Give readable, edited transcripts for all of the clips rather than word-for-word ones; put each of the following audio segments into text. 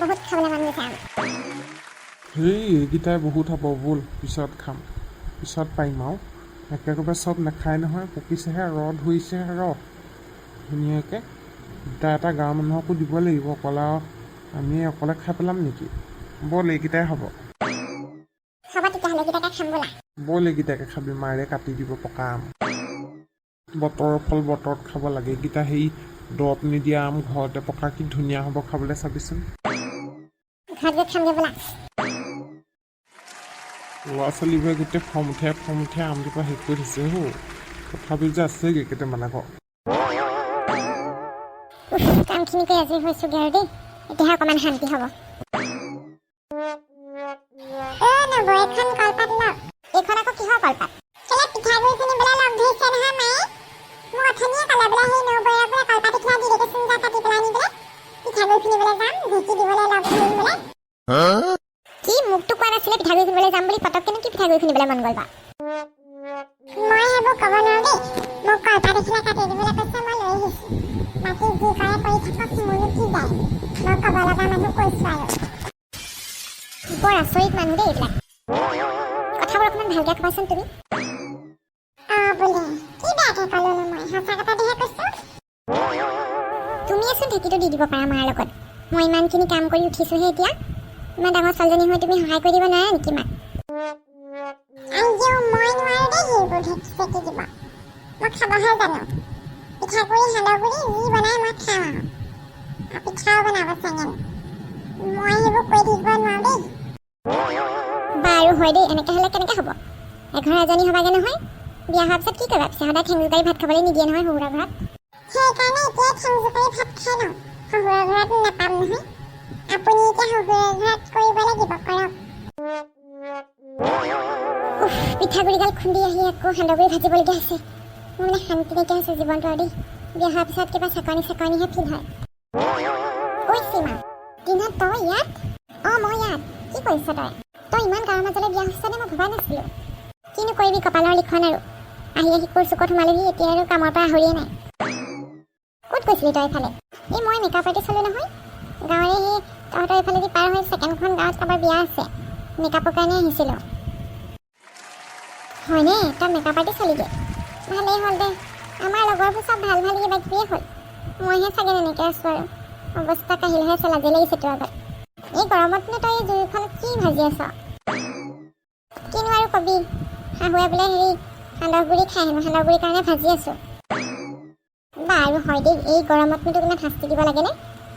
বহুত খাবলৈ মন গৈছে আম। এইকেইটাই বহুত হ'ব, ব'ল পিছত খাম, পিছত পাৰিম আৰু একেবাৰে চব নাখায় নহয়, পকিছেহে, ধৰিছেহে ধুনীয়াকৈ এটা গাঁৱৰ মানুহকো দিব লাগিব, অকলে আমি অকলে খাই পেলাম নেকি? ব'ল এইকেইটাই হ'ব। হ'ব তেতিয়াহ'লে এইকেইটাকে খাম ব'লা। ব'ল এইকেইটাকে খাবি, মাৰে কাটি দিব পকা আম। বতৰৰ ফল বতৰত খাব লাগে। এইকেইটা দৰৱ নিদিয়া আম ঘৰতে পকা, কি ধুনীয়া হ'ব খাবলৈ, চাবিচোন। ঘৰত গৈ খামগৈ ব'লা। ল'ৰা ছোৱালীবোৰে গোটেই ফৰ্ম উঠে আমটোৰ শেষ কৰি দিছে তথাপিও যে আছেগৈ কেইটামান আকৌ। কামখিনি কৰি আজৰি হৈছোগৈ আৰু দেই, এতিয়াহে অকণমান শান্তি হ'ব। নবৌ এখন কলপাত লওক। এইখন আকৌ কিহৰ কলপাত? কেলে পিঠাগুড়ি খুন্দিবলৈ লগ ধৰিছে নহয় মায়ে। মোক অথনিয়ে ক'লে বোলে সেই নবৌয়ে বোলে কলপাত এখিলা দি দেচোন যা কাটি পেলাই নি বোলে পিঠাগুড়ি খুন্দিবলৈ যাম, ঢেঁকী দিবলৈ লগ ধৰিম বোলে। কি মোকতো কোৱা নাছিলে পিঠাগুড়ি খুন্দিবলৈ যাম বুলি, পটককেনো কি পিঠাগুড়ি খুন্দিবলৈ মন গ'ল বা? মই সেইবোৰ ক'ব নোৱাৰো দেই। মোক কলপাত এখিলা কাটি দিবলৈ কৈছে, মই লৈ আহিছোঁ। বাকী যি কৰে কৰি থাকক, মোৰো কি যায়, মই ক'ব লগা মানুহ কৈছোঁ আৰু। বৰ আচৰিত মানুহ দেই এইবিলাক। কথাবোৰ অকণমান ভালকৈ ক'বাচোন তুমি। বোলে কি বেয়াকৈ ক'লোনো মই, সঁচা কথাটোহে কৈছোঁ। তুমিয়েচোন ঢেঁকীটো দি দিব পাৰা মাৰ লগত। মই ইমানখিনি কাম কৰি উঠিছোঁহে এতিয়া, ইমান ডাঙৰ ছোৱালীজনী হৈ তুমি সহায় কৰি দিব নোৱাৰা নেকি মাক? মই নোৱাৰো দেই সেইবোৰ ঢেঁকী চেকি দিব। মই খাবহে জানো। পিঠাগুড়ি সান্দহগুড়ি যি বনাই মই খাওঁ আৰু পিঠাও বনাব চাগে। মই সেইবোৰ কৰি থাকিব নোৱাৰো দেই। বাৰু হয় দেই, এনেকৈ হ'লে কেনেকৈ হ'ব? এঘৰ এজনী হ'বাগে নহয়, বিয়া হোৱাৰ পিছত কি কৰিবা পিছে? সদায় ঠেং জোকাৰি ভাত খাবলৈ নিদিয়ে নহয় শহুৰৰ ঘৰত। সেইকাৰণে এতিয়াই ঠেং জোকাৰি ভাত খাই লওঁ, শহুৰৰ ঘৰত নাপাম নহয়। আপুনি এতিয়া শহুৰৰ ঘৰত কৰিব লাগিব, কৰক। পিঠাগুড়িগাল খুন্দি আহি আকৌ সান্দহগুড়ি ভাজিবলগীয়া হৈছে। মোৰ মানে শান্তি নাইকিয়া হৈছে জীৱনটো আৰু দেই। বিয়া হোৱাৰ পিছত কিবা চাকৰণিহে ফিল হয়। ঐ সীমা, দিনত তই ইয়াত? মই ইয়াত। কি কৰিছ তই ইমান গাঁৱৰ মাজলৈ বিয়া হৈছ নে? মই ভবা নাছিলোঁ। কিনো কৰিবি, কপালৰ লিখন আৰু। আহি কোৰ চুকত সোমালেহি, এতিয়া আৰু কামৰ পৰা আহৰিয়ে নাই। ক'ত গৈছিলি তই এইফালে? মই মেকআপ আৰ্টিষ্ট হ'লোঁ নহয়। গাঁৱৰে সেই তহঁতৰ এইফালেদি পাৰ হৈ ছেকেণ্ডখন গাঁৱত কাৰোবাৰ বিয়া আছে, মেকআপৰ কাৰণে আহিছিলোঁ। হয়নে? তই মেকআপ আৰ্টিষ্ট হ'লিগৈ? ভালেই হ'ল দে। আমাৰ লগৰবোৰ চব ভাল কিবা কিবিয়ে হ'ল। মইহে চাগে এনেকৈ আছোঁ আৰু। অৱস্থা কাহিল হৈ আছে, লাজে লাগিছে তোৰ আগত। এই গৰমতনো তই জুইখনত কি ভাজি আছ? কিনো আৰু কবি, শাহুৱে বোলে সান্দহগুড়ি খাই হেনো, সান্দহগুড়িৰ কাৰণে ভাজি আছোঁ। বাৰু হয় দেই, এই গৰমতনো তোক ইমান শাস্তি দিব লাগেনে?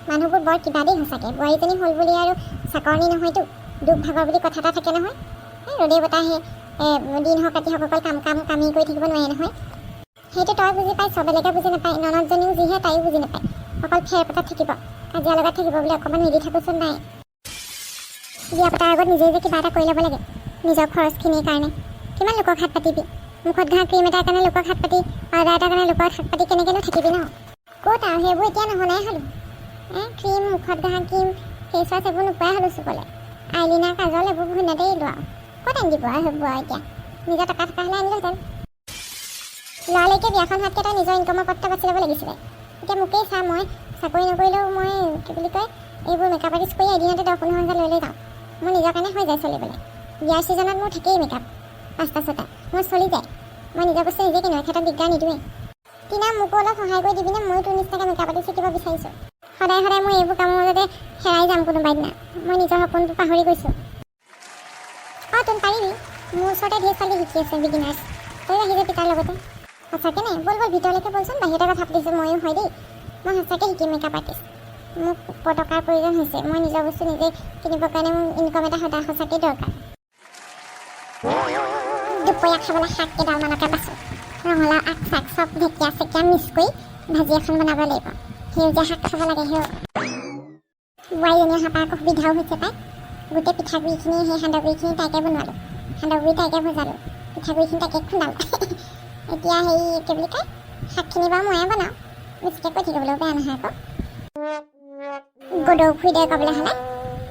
মানুহবোৰ বৰ কিবা দেই সঁচাকৈ। বোৱাৰীজনী হ'ল বুলি আৰু চাকৰণি নহয়তো, দুখ ভাগৰ বুলি কথা এটা থাকে নহয়। ৰ'দে বতাহে দিন হওক ৰাতি হওক অকল কামেই কৰি থাকিব নোৱাৰে নহয়। সেইটো তই বুজি পাইছ, বেলেগে বুজি নাপায়। ননদজনীও যিহে তাইও বুজি নাপায়। অকল ফেৰ পতাত থাকিব, কাজিয়া লগাত থাকিব বুলি অকণমান মিলি থাকোচোন নাই। বিয়া পতাৰ আগত নিজেই যে কিবা এটা কৰি ল'ব লাগে, নিজৰ খৰচখিনিৰ কাৰণে। কিমান লোকক হাত পাতিবি? মুখত ঘঁহা ক্ৰীম এটাৰ কাৰণে লোকক হাত পাতি, পাউডাৰ এটাৰ কাৰণে লোকক হাত পাতি কেনেকৈনো থাকিবি ন? ক'ত আৰু সেইবোৰ এতিয়া নহনাই হ'লোঁ। ক্ৰীম, মুখত ঘঁহা ক্ৰীম, ফেচ ৱাছ এইবোৰ নোপোৱাই হ'লোঁ চুবলৈ। আইলিনাৰ কাজল এইবোৰ ভুনতে এৰিলোঁ আৰু। ক'ত আনি দিব আৰু সেইবোৰ আৰু এতিয়া? নিজৰ টকা থকা হ'লে আনিলোহেঁতেন। ল'ৰালৈকে বিয়াখন হোৱাতকৈ তই নিজৰ ইনকামৰ পথটো বাছি ল'ব লাগিছিলে। এতিয়া মোকেই চা, মই চাকৰি নকৰিলেও মই কি বুলি কয়, এইবোৰ মেকআপ আৰ্টিষ্ট কৰি এদিনতে 10-15 হাজাৰ লৈ যাওঁ। মোৰ নিজৰ কাৰণে হৈ যায় চলিবলৈ। বিয়াৰ ছিজনত মোৰ থাকেই মেকআপ 5-6টা, মোৰ চলি যায়। মই নিজৰ বস্তু নিজে কিনো, এখেতক দিগদাৰ নিদিওঁৱেই। টিনা, মোকো অলপ সহায় কৰি দিবিনে? ময়ো তোৰ নিচিনাকৈ মেকআপ আৰ্টিষ্ট শিকিব বিচাৰিছোঁ। সদায় মই এইবোৰ কামৰ মাজতে হেৰাই যাম কোনোবা দিনা। মই নিজৰ সপোনটো পাহৰি গৈছোঁ। তোন পাৰিবি, মোৰ ওচৰতে ধেৰ ছোৱালী শিকি আছে বিগিনাৰ্ছ। তই আহি যাবি তাৰ লগতে। সঁচাকৈ নাই, ব'ল ভিতৰলৈকে ব'লচোন। বাহিৰতে কথা পাতিছোঁ, ময়ো হয় দেই। মই সঁচাকৈ শিকিম মেকআপ আৰ্টিষ্ট। মোক টকাৰ প্ৰয়োজন হৈছে। মই নিজৰ বস্তু নিজে কিনিবৰ কাৰণে মোৰ ইনকাম এটা সঁচাকৈ দৰকাৰ। দুপৰীয়া খাবলৈ শাক কেইডালমানকে বাছোঁ। ৰঙালাও আগ চাগ চব ঢেকীয়া মিক্স কৰি ভাজি এখন বনাব লাগিব। সেউজীয়া শাক খাব লাগে। বোৱাৰীজনী অহাৰ পৰা আকৌ সুবিধাও হৈছে তাই। গোটেই পিঠাগুড়িখিনি সেই সান্দহগুড়িখিনি তাইকে বনালোঁ, সান্দহগুড়ি তাইকে ভজালোঁ, পিঠাগুড়িখিনি তাইকে খুন্দালোঁ। এতিয়া কি বুলি কয়, শাকখিনি বাৰু ময়ে বনাওঁ। বেছিকৈ কৈ থাকিবলৈও বেয়া নহয় আকৌ। গদৌ খুৰী দে ক'বলৈ হ'লে,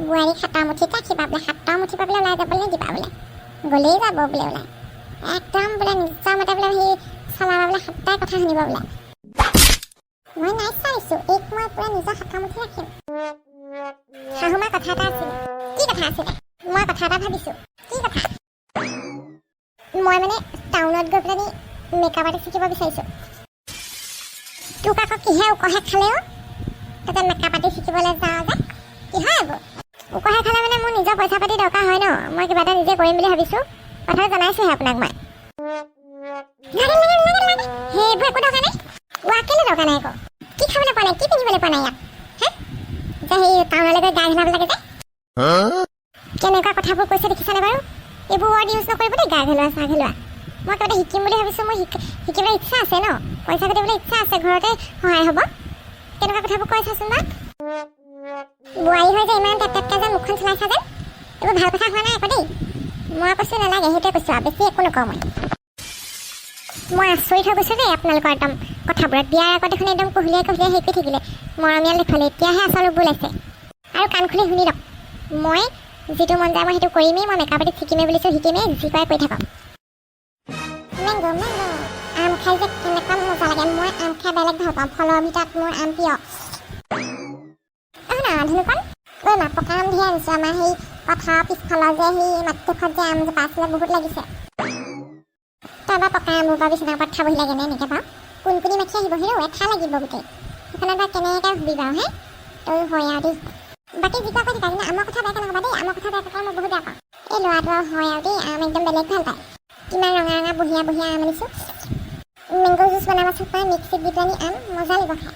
বোৱাৰীক 7টা মুঠিত ৰাখিবা বোলে, 7টা মুঠি পাবলৈ ওলাই যাবলৈ নিদিবা বোলে। গ'লেই যাব বোলে ওলাই। একদম বোলে নিজৰ মতে বোলে চলাবা বোলে, 7টাই কথা শুনিব বোলে। মই নাইচ চাইছোঁ, মই পুৰা নিজৰ 7টা মুঠি ৰাখিম। শাহুমা কথা এটা আছিলে কি কথা আছিলে মই কথা এটা ভাবিছোঁ কি কথা মই মানে টাউনত গৈ পেলাই মেকআপ আৰ্টিষ্ট শিকিব বিচাৰিছোঁ তোক আকৌ কিহে উকহে খালেও তাতে মেকআপ আৰ্টিষ্ট শিকিবলৈ যাওঁ যে কি হয় এইবোৰ উকহে খালে মানে মোৰ নিজৰ পইচা পাতি দৰকাৰ হয় ন মই কিবা এটা নিজে কৰিম বুলি ভাবিছোঁ কথাটো জনাইছোঁহে আপোনাক মই সেইবোৰ একো দৰকাৰ নাই কেলৈ দৰকাৰ নাই আকৌ কি খাবলৈ পোৱা নাই কি পিন্ধিবলৈ পোৱা নাই ইয়াত যে সেই টাউনলৈ গৈ গা ঘেলাব লাগে যে কেনেকুৱা কথাবোৰ কৈছে দেখিছানে বাৰু এইবোৰ ৱৰ্ড ইউজ নকৰিব দেই গা ঘেলোৱা চাহ ঘেলোৱা মই কিবা এটা শিকিম বুলি ভাবিছোঁ মোৰ শিকিবলৈ ইচ্ছা আছে ন পইচা ঘটিবলৈ ইচ্ছা আছে ঘৰতে সহায় হ'ব কেনেকুৱা কথাবোৰ কৈ চাচোন বা বোৱাৰী হৈ যে ইমান টেপটেপকৈ যে মুখখন চলাইছা যেন এইবোৰ ভাল কথা হোৱা নাই আকৌ দেই মই কৈছোঁ নালাগে সেইটোৱে কৈছোঁ আৰু বেছি একো নকওঁ মই আচৰিত হৈ গৈছোঁ দেই আপোনালোকৰ একদম কথাবোৰত বিয়াৰ আগত দেখোন একদম কহিলিয়াই কহিলিয়াই হেৰি কৰি থাকিলে মৰমীয়াল দেখুৱালে এতিয়াহে আচল ৰূপবোৰ ওলাইছে আৰু কাণ খুলি শুনি লওক মই যিটো মন যায় মই সেইটো কৰিমেই মই মেকআপ আৰ্টিষ্ট শিকিমেই বুলিছোঁ শিকিমেই যি কৰে কৰি থাকক মেংগ আম খাই যে কেনেকুৱা মজা লাগে মই আম খাই বেলেগ ভাল পাওঁ ফলৰ ভিতৰত মোৰ আম প্ৰিয় ধুনুকণ ঐ মা পকা আম ধেৰ আনিছোঁ আমাৰ সেই পথাৰৰ পিছফালৰ যে সেই মাটিডোখৰত যে আমজোপা আছিলে বহুত লাগিছে তই বা পকা আমবোৰ বা বিচনাৰ ওপৰত খাবহি লাগে নে এনেকৈ বাৰু কোনকুনি মাখি আহিব হেৰৌ এঠা লাগিব গোটেই সেইখনত বা কেনেকৈ শুবি বাৰু হে তই হয় আৰু দেই বাকী যি কোৱা কৈ থাকা কিন্তু আমাৰ কথা বেয়াকৈ নক'বা দেই আমাৰ কথা বেয়া কথা মই বহুত বেয়া পাওঁ এই ল'ৰাটো আৰু হয় আৰু দেই আম একদম বেলেগ ভাল পায় কিমান ৰঙা ৰঙা বঢ়িয়া বঢ়িয়া আম আনিছোঁ মেংগ' জুচ বনাবাচোন পাই মিক্সিত দি পেলানি আম মজা লাগিব খাই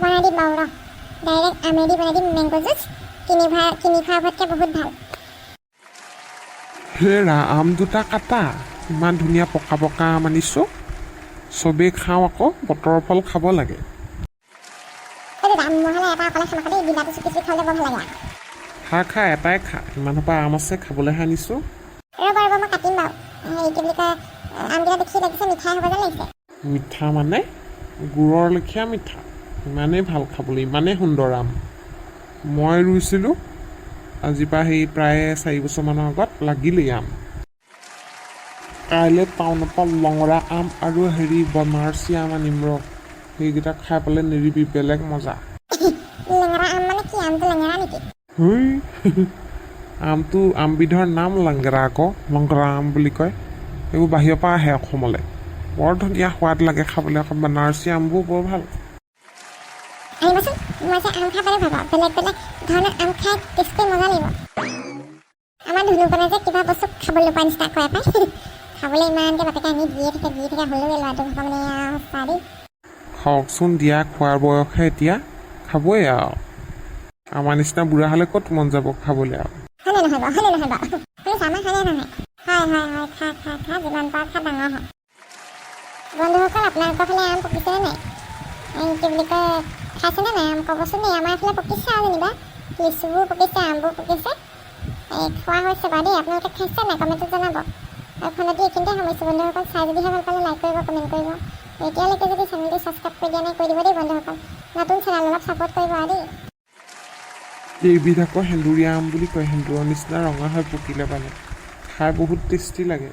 বনাই দিম বাৰু ৰ ডাইৰেক্ট আমেদি বনাই দিম মেংগ' জুচ কিনি খোৱা বোৰতকৈ বহুত ভাল হেৰা আম দুটা কাটা ইমান ধুনীয়া পকা পকা আম আনিছোঁ চবেই খাওঁ আকৌ বতৰৰ ফল খাব লাগে খা এটাই খা ইমান সোপা আম আছে খাবলৈহে আনিছোঁ মিঠা মানে গুড়ৰ লেখীয়া মিঠা ইমানেই ভাল খাবলৈ ইমানেই সুন্দৰ আম মই ৰুইছিলোঁ আজিৰ পৰা সেই প্ৰায় 4 বছৰমানৰ আগত লাগিলেই আম কাইলৈ টাউনৰ পৰা লঙৰা আম আৰু হেৰি বনাৰসী আম আনিম ৰ সেইকেইটা খাই পেলাই নেৰিবি বেলেগ মজা আমটো আমবিধৰ নাম লাংগৰা আকৌ লংগৰা আম বুলি কয় এইবোৰ বাহিৰৰ পৰা আহে অসমলৈ বৰ ধুনীয়া সোৱাদ লাগে খাবলৈ আকৌ বনাৰসী আমবোৰ বৰ ভাল আমাৰ ধুনুকণে যে কিবা বস্তু খাবলৈ নোপোৱা নিচিনা কৰে পাই খাবলৈ ইমানকৈ বাপেকে আনি দিয়ে থাকে হ'লেও ল'ৰাটো মানে চাৰি খাওকচোন দিয়া খোৱাৰ বয়সহে এতিয়া খাবই আৰু আমাৰ নিচিনা বুঢ়া হ'লে ক'ত মন যাব খাবলৈ আৰু হয়নে নহয় বাৰু আমাৰ হয়নে নহয় হয় খা যিমান পাৰ খা ডাঙৰ হয় বন্ধুসকল আপোনালোকৰ ফালে আম পকিছেনে নাই কি বুলি কয় খাইছেনে নাই আম ক'বচোন দেই আমাৰ এইফালে পকিছে আৰু যেনিবা লিচুবোৰ পকিছে আমবোৰ পকিছে খোৱা হৈছে বাৰু দেই আপোনালোকে খাইছে নাই কমেণ্টত জনাব আৰু ফোনতে এইখিনিতে সামৰিছোঁ বন্ধুসকল চাই যদিহে ভাল পালে লাইক কৰিব কমেণ্ট কৰিব এতিয়ালৈকে যদি চেনেলটো ছাবস্ক্ৰাইব কৰি দিয়া নাই কৰি দিব দেই বন্ধুসকল নতুন চেনেল অলপ ছাপোৰ্ট কৰিব আৰু দেই এইবিধ আকৌ সেন্দুৰীয়া আম বুলি কয় সেন্দুৰৰ নিচিনা ৰঙা হৈ পকিলে পালে খাই বহুত টেষ্টি লাগে